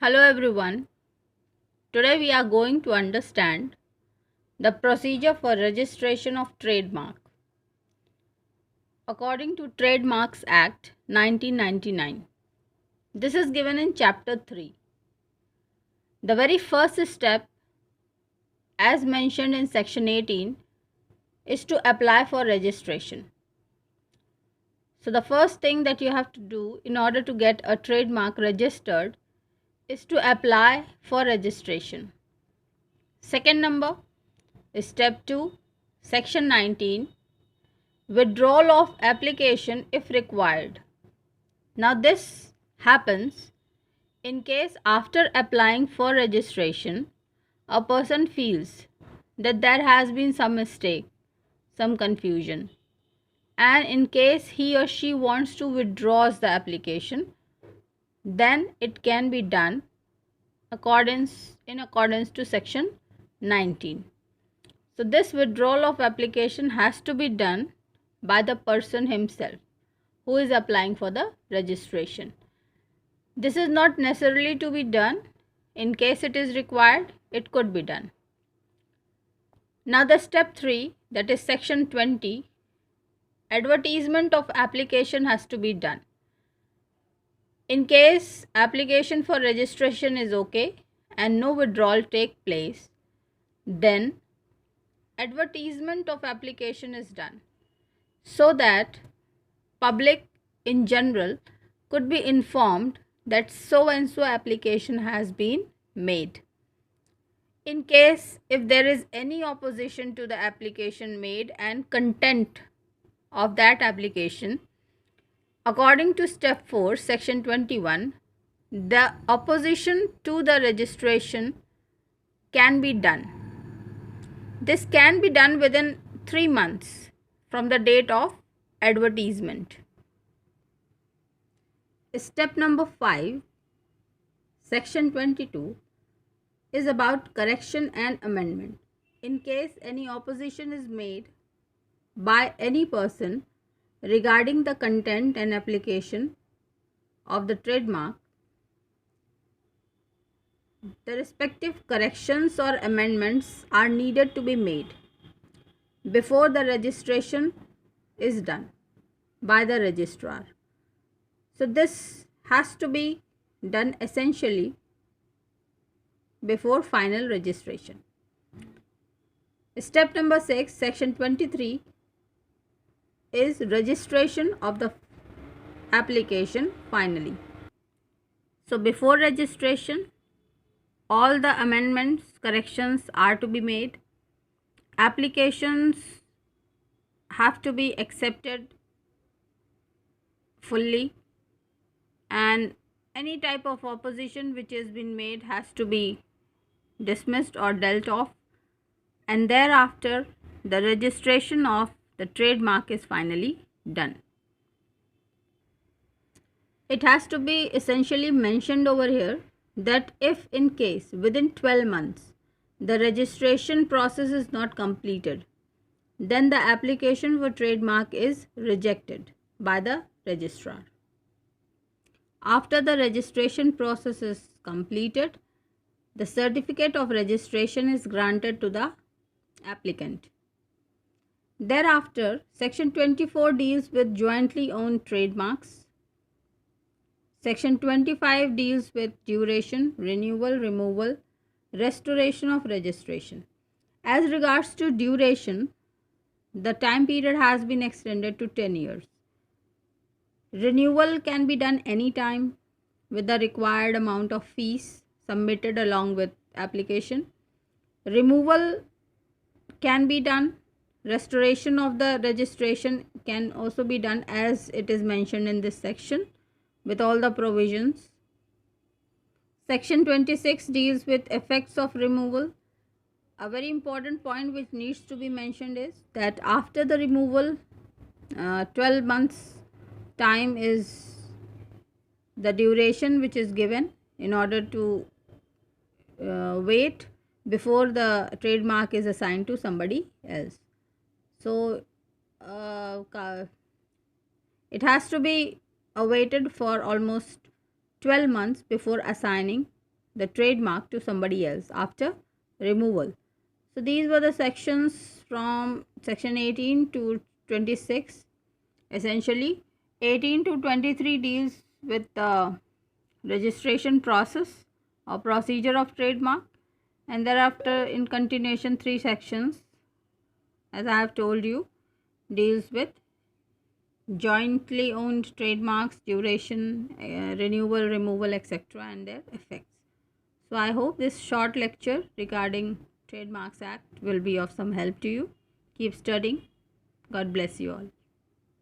Hello everyone. Today we are going to understand the procedure for registration of trademark according to Trademarks Act 1999. This is given in chapter 3. The very first step, as mentioned in section 18, is to apply for registration. So the first thing that you have to do in order to get a trademark registered is to apply for registration. Second number is step 2, section 19, withdrawal of application if required. Now this happens in case after applying for registration, a person feels that there has been some mistake, some confusion, and in case he or she wants to withdraw the application, then it can be done in accordance to section 19. So this withdrawal of application has to be done by the person himself who is applying for the registration. This is not necessarily to be done. In case it is required, it could be done. Now the step 3, that is section 20, advertisement of application has to be done. In case application for registration is okay and no withdrawal take place, then advertisement of application is done so that public in general could be informed that so and so application has been made. In case if there is any opposition to the application made and content of that application, according to step 4 section 21, the opposition to the registration can be done. This can be done within 3 months from the date of advertisement. Step number 5, section 22, is about correction and amendment. In case any opposition is made by any person regarding the content and application of the trademark, the respective corrections or amendments are needed to be made before the registration is done by the registrar. So this has to be done essentially before final registration. Step number 6, section 23, is registration of the application finally. So before registration, all the amendments, corrections are to be made. Applications have to be accepted fully, and any type of opposition which has been made has to be dismissed or dealt off, and thereafter the registration of the trademark is finally done. It has to be essentially mentioned over here that if in case within 12 months the registration process is not completed, then the application for trademark is rejected by the registrar. After the registration process is completed, the certificate of registration is granted to the applicant. Thereafter, section 24 deals with jointly owned trademarks. Section 25 deals with duration, renewal, removal, restoration of registration. As regards to duration, the time period has been extended to 10 years. Renewal can be done anytime with the required amount of fees submitted along with application. Removal can be done. Restoration of the registration can also be done as it is mentioned in this section with all the provisions. Section 26 deals with effects of removal. A very important point which needs to be mentioned is that after the removal, 12 months time is the duration which is given in order to wait before the trademark is assigned to somebody else. So it has to be awaited for almost 12 months before assigning the trademark to somebody else after removal. So these were the sections from section 18 to 26. Essentially, 18 to 23 deals with the registration process or procedure of trademark, and thereafter in continuation 3 sections, as I have told you, deals with jointly owned trademarks, duration, renewal, removal, etc., and their effects. So I hope this short lecture regarding Trademarks Act will be of some help to you. Keep studying. God bless you all.